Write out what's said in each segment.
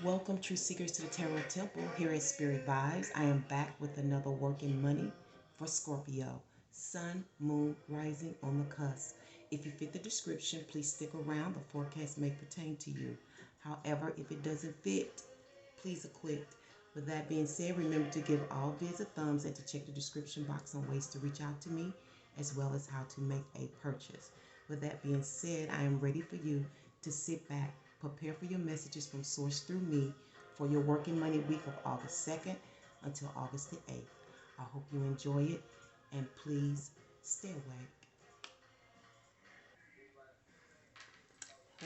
Welcome, true seekers, to the Tarot Temple here at Spirit Vibes. I am back with another working money for Scorpio. Sun, moon, rising on the cusp. If you fit the description, please stick around. The forecast may pertain to you. However, if it doesn't fit, please acquit. With that being said, remember to give all vids a thumbs and to check the description box on ways to reach out to me, as well as how to make a purchase. With that being said, I am ready for you to sit back, prepare for your messages from Source through me for your working money week of August 2nd until August the 8th. I hope you enjoy it, and please stay awake.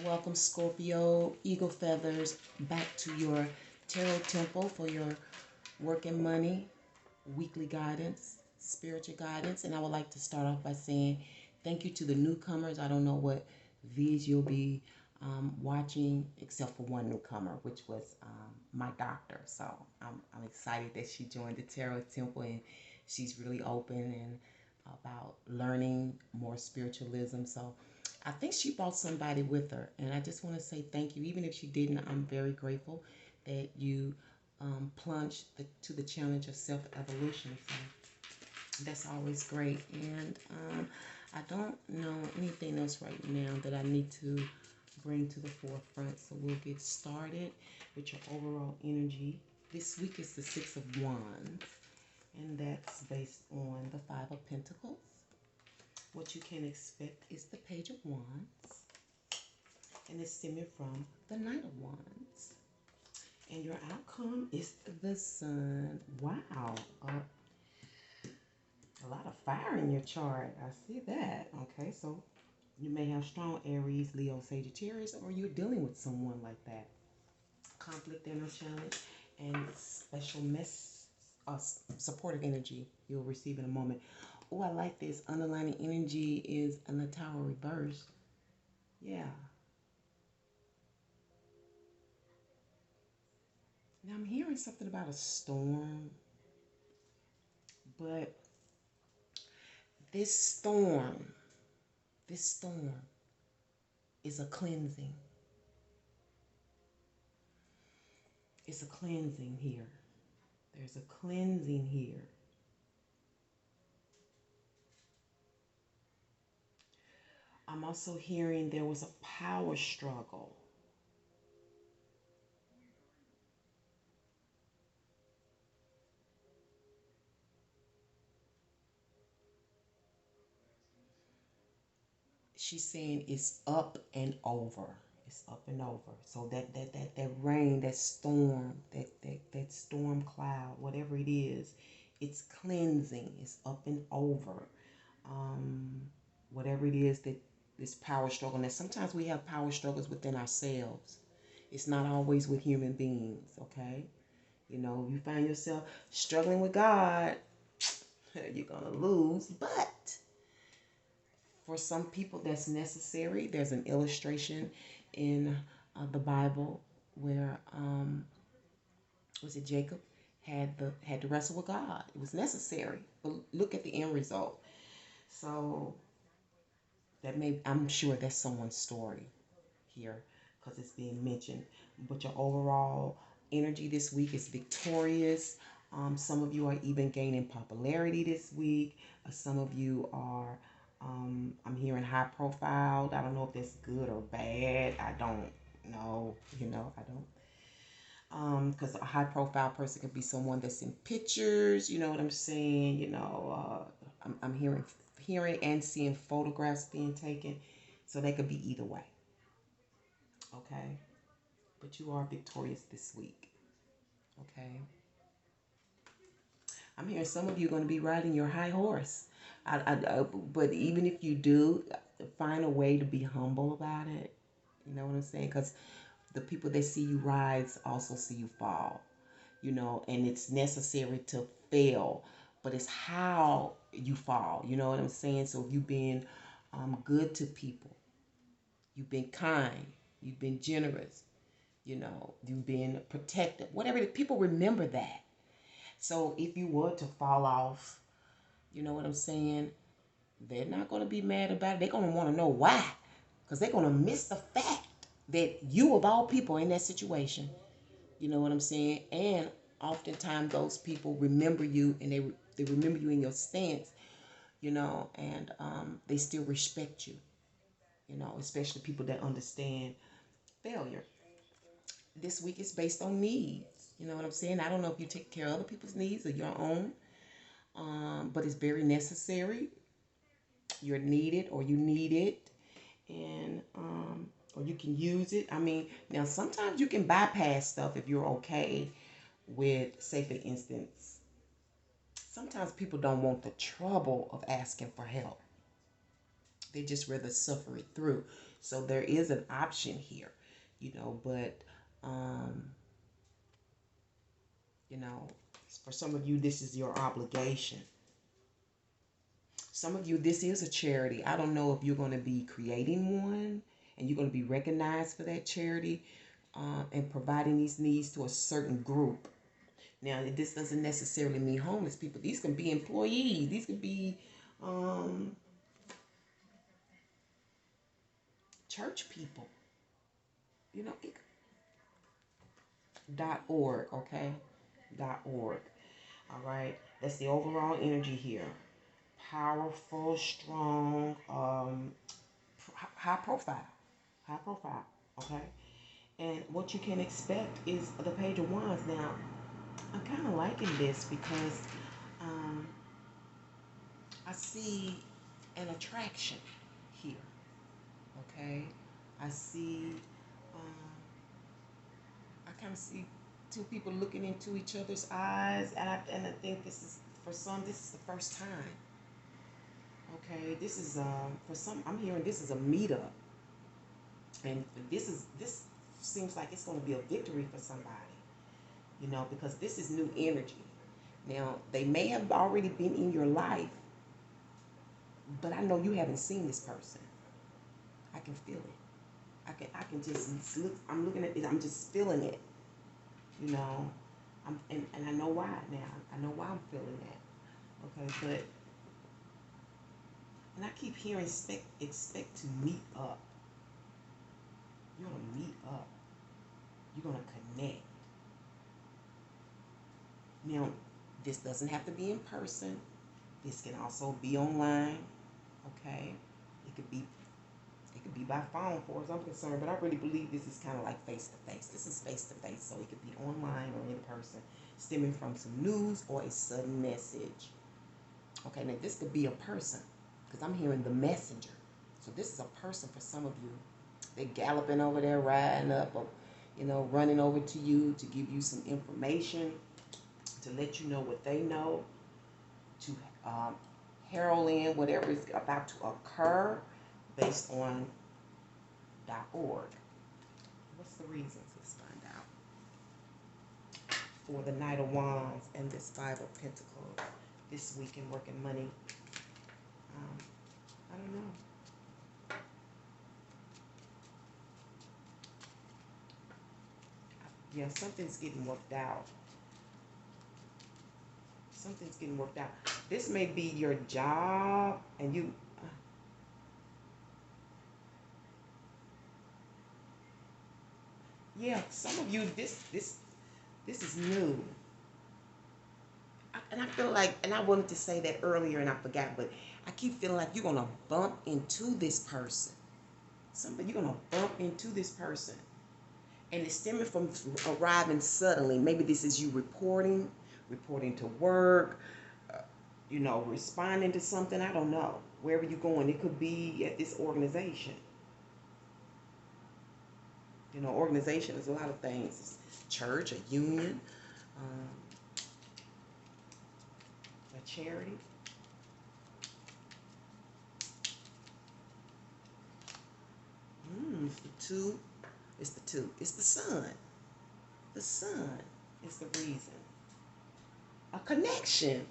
Welcome, Scorpio, Eagle Feathers, back to your Tarot Temple for your working money weekly guidance, spiritual guidance. And I would like to start off by saying thank you to the newcomers. I don't know what vids you'll be watching, except for one newcomer, which was my doctor. So I'm excited that she joined the Tarot Temple, and she's really open and about learning more spiritualism. So I think she brought somebody with her, and I just want to say thank you. Even if she didn't, I'm very grateful that you plunged to the challenge of self-evolution. So that's always great. And I don't know anything else right now that I need to bring to the forefront. So we'll get started with your overall energy. This week is the Six of Wands, and that's based on the Five of Pentacles. What you can expect is the Page of Wands, and it's stemming from the Knight of Wands. And your outcome is the Sun. Wow. A lot of fire in your chart. I see that. Okay, so you may have strong Aries, Leo, Sagittarius, or you're dealing with someone like that. Conflict, inner challenge, and special supportive energy you'll receive in a moment. Oh, I like this. Underlining energy is in the Tower reverse. Yeah. Now I'm hearing something about a storm, but this storm, this storm is a cleansing. It's a cleansing here. There's a cleansing here. I'm also hearing there was a power struggle. She's saying it's up and over. It's up and over. So that rain, that storm cloud, whatever it is, it's cleansing. It's up and over. Um, Whatever it is that this power struggle. Now sometimes we have power struggles within ourselves. It's not always with human beings, okay? You know, you find yourself struggling with God, you're gonna lose. But for some people, that's necessary. There's an illustration in the Bible where was it Jacob had to wrestle with God. It was necessary. But look at the end result. So I'm sure that's someone's story here because it's being mentioned. But your overall energy this week is victorious. Some of you are even gaining popularity this week. Some of you are, I'm hearing high profile. I don't know if that's good or bad. I don't know. I don't. Because a high profile person could be someone that's in pictures. You know what I'm saying? I'm hearing and seeing photographs being taken. So they could be either way. Okay? But you are victorious this week. Okay? I'm hearing some of you are going to be riding your high horse. But even if you do, find a way to be humble about it. You know what I'm saying? Because the people that see you rise also see you fall. And it's necessary to fail. But it's how you fall. You know what I'm saying? So if you've been good to people, you've been kind, you've been generous, you've been protective, whatever, people remember that. So if you were to fall off, you know what I'm saying, they're not going to be mad about it. They're going to want to know why, because they're going to miss the fact that you, of all people, in that situation. You know what I'm saying? And oftentimes those people remember you, and they remember you in your stance, and they still respect you, especially people that understand failure. This week is based on needs. You know what I'm saying? I don't know if you take care of other people's needs or your own, but it's very necessary. You're needed, or you need it, and or you can use it. I mean, now sometimes you can bypass stuff if you're okay with, say for instance, sometimes people don't want the trouble of asking for help. They just rather suffer it through. So there is an option here, but um, you know, for some of you this is your obligation. Some of you, this is a charity. I don't know if you're going to be creating one and you're going to be recognized for that charity, and providing these needs to a certain group. Now, this doesn't necessarily mean homeless people. These can be employees. These could be um, church people. It, .org, okay? .org. All right. That's the overall energy here. Powerful, strong, high profile. High profile, okay? And what you can expect is the Page of Wands. Now, I'm kind of liking this because um, I see an attraction here. Okay, I see. Um, I kind of see two people looking into each other's eyes, and I think this is, for some, this is the first time. Okay, this is for some. I'm hearing this is a meetup, and this seems like it's going to be a victory for somebody. Because this is new energy. Now, they may have already been in your life, but I know you haven't seen this person. I can feel it. I can just look. I'm looking at it. I'm just feeling it. You know, and I know why now. I know why I'm feeling that. Okay, and I keep hearing expect to meet up. You're gonna meet up. You're gonna connect. Now, this doesn't have to be in person. This can also be online. Okay, it could be by phone, for as I'm concerned, but I really believe this is kind of like face to face. This is face to face, so it could be online or in person, stemming from some news or a sudden message. Okay, now this could be a person, because I'm hearing the messenger. So this is a person for some of you. They're galloping over there, riding up, or running over to you to give you some information, to let you know what they know, to herald in whatever is about to occur based on .org. What's the reasons? Let's find out. For the Knight of Wands and this Five of Pentacles this week in work and money. I don't know. Yeah, something's getting worked out. Something's getting worked out. This may be your job, and you. Yeah, some of you. This is new. And I feel like, and I wanted to say that earlier and I forgot, but I keep feeling like you're going to bump into this person. You're going to bump into this person. And it's stemming from arriving suddenly. Maybe this is you reporting to work, responding to something. I don't know. Wherever you're going, it could be at this organization. Organization is a lot of things. Church, a union, a charity. It's the two. It's the two. It's the sun. The sun is the reason. A connection.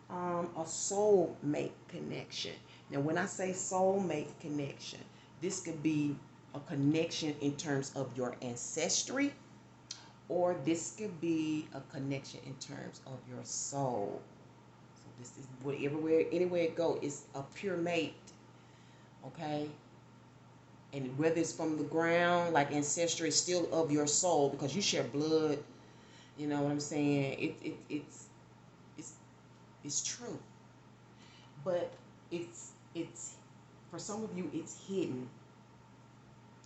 A soulmate connection. Now, when I say soulmate connection, this could be a connection in terms of your ancestry, or this could be a connection in terms of your soul. So this is anywhere it goes, it's a pure mate. Okay? And whether it's from the ground, like ancestry, is still of your soul because you share blood. You know what I'm saying? It's it's true, but it's for some of you it's hidden.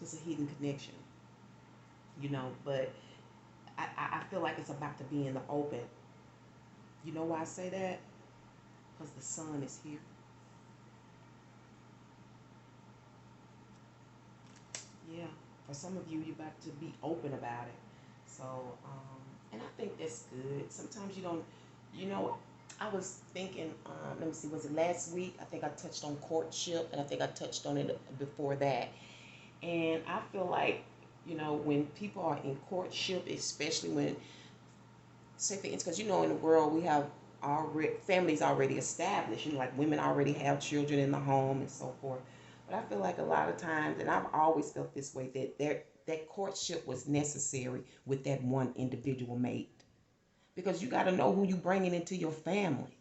It's a hidden connection. You know, but I feel like it's about to be in the open. You know why I say that? Because the sun is here. Yeah, for some of you, you're about to be open about it. So, and I think that's good. Sometimes you don't, you know, I was thinking, let me see, was it last week? I think I touched on courtship, and I think I touched on it before that. And I feel like, when people are in courtship, especially when, say for instance, because in the world we have already families already established. Like women already have children in the home and so forth. But I feel like a lot of times, and I've always felt this way, that courtship was necessary with that one individual mate, because you got to know who you bringing into your family.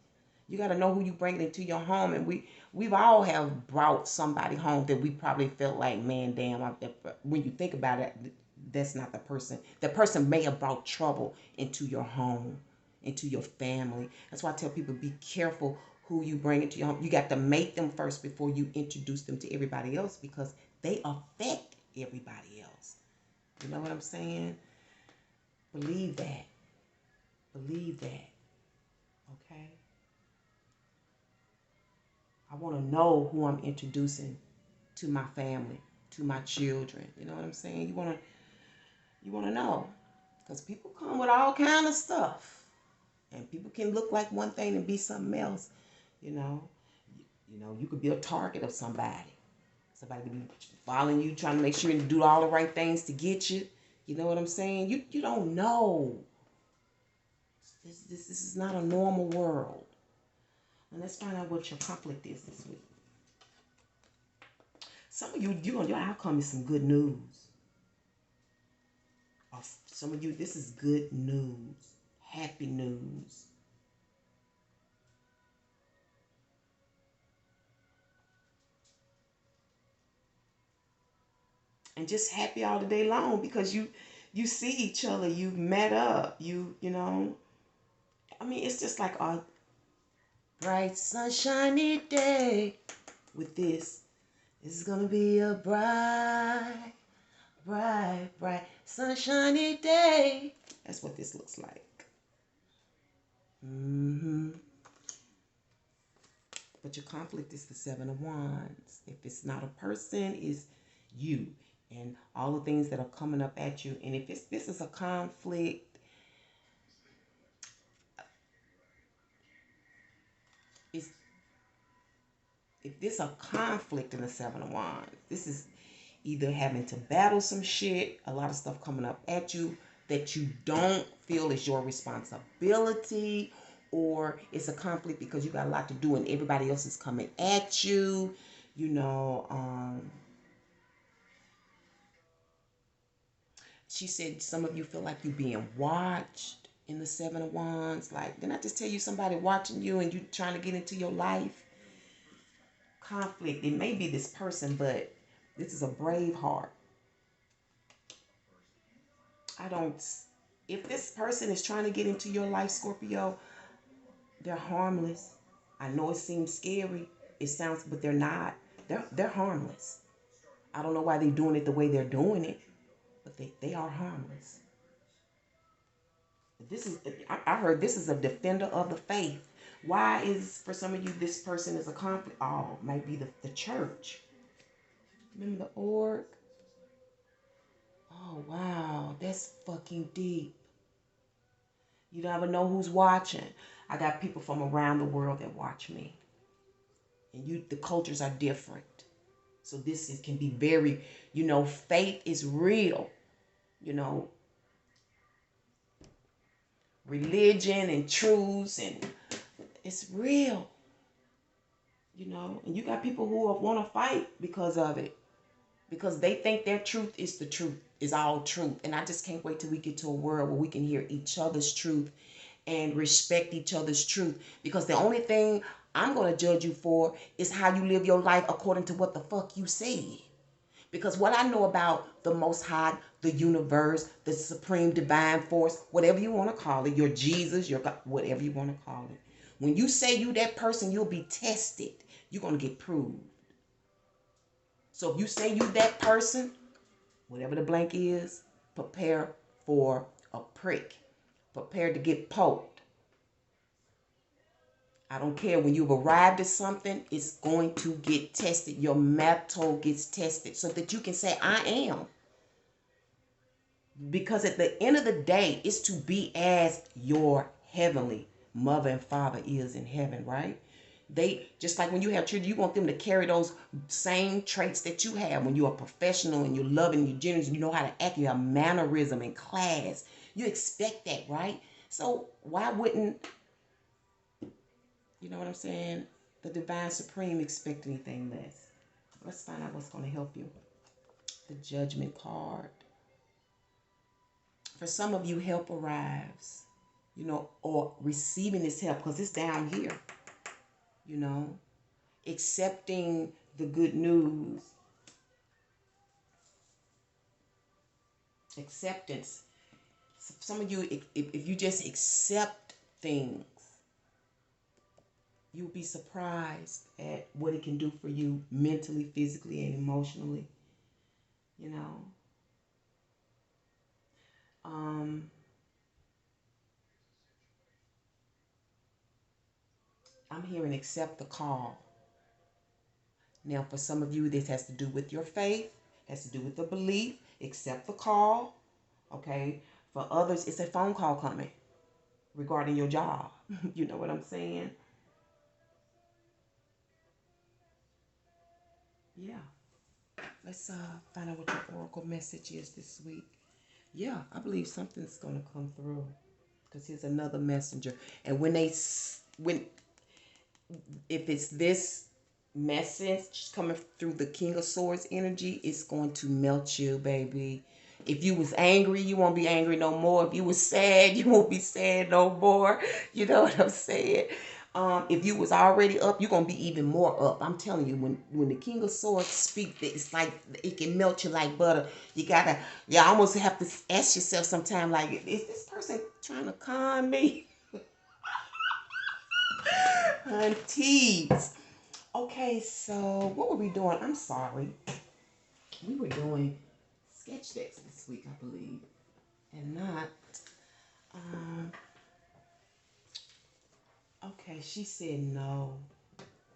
You got to know who you bringing into your home, and we've all have brought somebody home that we probably felt like, man, damn. When you think about it, that's not the person. The person may have brought trouble into your home, into your family. That's why I tell people, be careful who you bring into your home. You got to make them first before you introduce them to everybody else, because they affect everybody else. You know what I'm saying? Believe that. Believe that. Okay? I want to know who I'm introducing to my family, to my children. You know what I'm saying? You want to know, because people come with all kind of stuff, and people can look like one thing and be something else. You know, you could be a target of somebody. Somebody could be following you, trying to make sure you do all the right things to get you. You know what I'm saying? You don't know. This is not a normal world. And let's find out what your conflict is this week. Some of you, your outcome is some good news. Or some of you, this is good news, happy news. And just happy all the day long, because you see each other, you've met up, you know. I mean, it's just like a bright sunshiny day with this. This is gonna be a bright, bright, bright sunshiny day. That's what this looks like. But your conflict is the Seven of Wands. If it's not a person, it's you and all the things that are coming up at you. And if this is a conflict, it's if this a conflict in the Seven of Wands, this is either having to battle some shit, a lot of stuff coming up at you that you don't feel is your responsibility, or it's a conflict because you got a lot to do and everybody else is coming at you. You know, she said some of you feel like you're being watched in the Seven of Wands. Like, didn't I just tell you somebody watching you and you trying to get into your life? Conflict. It may be this person, but this is a brave heart. If this person is trying to get into your life, Scorpio, they're harmless. I know it seems scary. It sounds, but they're not. They're harmless. I don't know why they're doing it the way they're doing it, but they are harmless. This is, I heard this is a defender of the faith. Why is, for some of you, this person is a conflict? Oh, might be the church. Remember the org? Oh, wow. That's fucking deep. You never know who's watching. I got people from around the world that watch me. And the cultures are different. So can be very, faith is real. Religion and truths, and it's real. And you got people who want to fight because of it. Because they think their truth is the truth, is all truth. And I just can't wait till we get to a world where we can hear each other's truth and respect each other's truth. Because the only thing I'm going to judge you for is how you live your life according to what the fuck you said. Because what I know about the Most High, the universe, the supreme divine force, whatever you want to call it, your Jesus, your God, whatever you want to call it. When you say you that person, you'll be tested. You're going to get proved. So if you say you that person, whatever the blank is, prepare for a prick. Prepare to get poked. I don't care. When you've arrived at something, it's going to get tested. Your metal gets tested so that you can say, I am. Because at the end of the day, it's to be as your heavenly mother and father is in heaven, right? They just like when you have children, you want them to carry those same traits that you have when you're a professional and you're loving, you're generous, you know how to act, you have mannerism in class. You expect that, right? So why wouldn't, you know what I'm saying, the divine supreme expect anything less? Let's find out what's going to help you. The judgment card. For some of you, help arrives, you know, or receiving this help because it's down here, you know, accepting the good news. Acceptance. Some of you, if you just accept things, you'll be surprised at what it can do for you mentally, physically, and emotionally, you know. I'm hearing accept the call. Now, for some of you, this has to do with your faith, has to do with the belief. Accept the call, okay? For others, it's a phone call coming regarding your job. You know what I'm saying? Yeah. Let's find out what your oracle message is this week. Yeah, I believe something's going to come through because here's another messenger. And if it's this message coming through the King of Swords energy, it's going to melt you, baby. If you was angry, you won't be angry no more. If you was sad, you won't be sad no more. You know what I'm saying? If you was already up, you're going to be even more up. I'm telling you, when the King of Swords speak, it's like it can melt you like butter. You almost have to ask yourself sometime, like, is this person trying to con me? Aunties. Okay, so what were we doing? I'm sorry. We were doing sketch decks this week, I believe. And not, okay, she said no.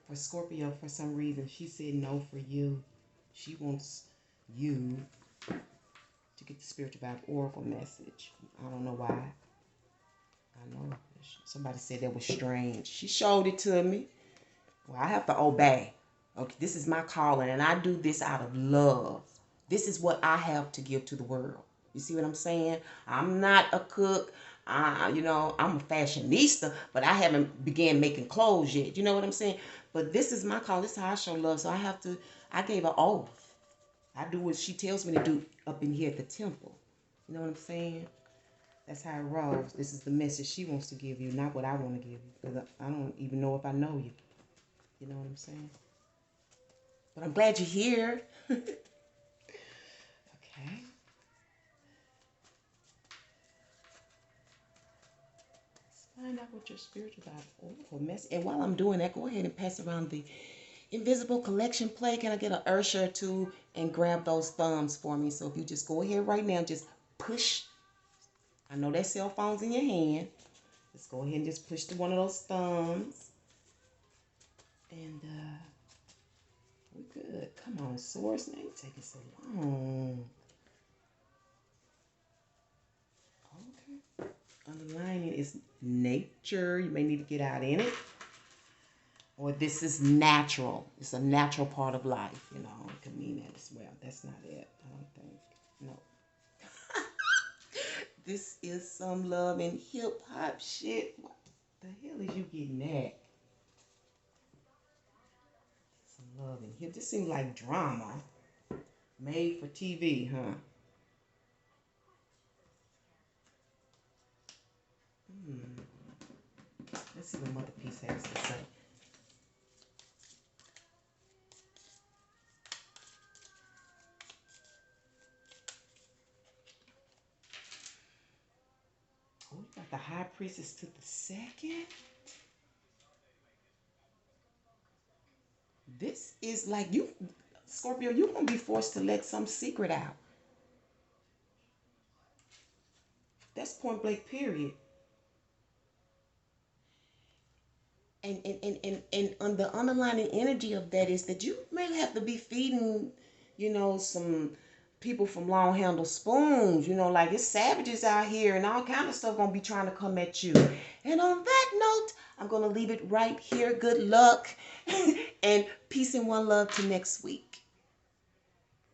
For Scorpio, for some reason, she said no for you. She wants you to get the Spiritual Vibe Oracle message. I don't know why. I know somebody said that was strange. She showed it to me. Well, I have to obey. Okay, this is my calling, and I do this out of love. This is what I have to give to the world. You see what I'm saying? I'm not a cook. I'm a fashionista, but I haven't began making clothes yet. You know what I'm saying? But this is my call. This is how I show love. So I gave an oath. I do what she tells me to do up in here at the temple. You know what I'm saying? That's how it rolls. This is the message she wants to give you, not what I want to give you. Because I don't even know if I know you. You know what I'm saying? But I'm glad you're here. Okay. Let's find out what your spiritual vibe oracle message. And while I'm doing that, go ahead and pass around the invisible collection plate. Can I get an Ursha or two and grab those thumbs for me? So if you just go ahead right now, just push. I know that cell phone's in your hand. Just go ahead and just push to one of those thumbs. And we're good. Come on, source. Now you're taking so long. Okay. Underlining is nature. You may need to get out in it. Or this is natural. It's a natural part of life. You know, it could mean that as well. That's not it, I don't think. No. This is some love and hip hop shit. What the hell is you getting at? Some love and hip. This seems like drama. Made for TV, huh? Let's see what Mother Peace has to say. Got the high priestess to the second. This is like you, Scorpio, you're going to be forced to let some secret out. That's point blank, period. And on the underlying energy of that is that you may have to be feeding, some people from long handle spoons, like it's savages out here and all kind of stuff gonna be trying to come at you. And on that note, I'm gonna leave it right here. Good luck and peace and one love to next week.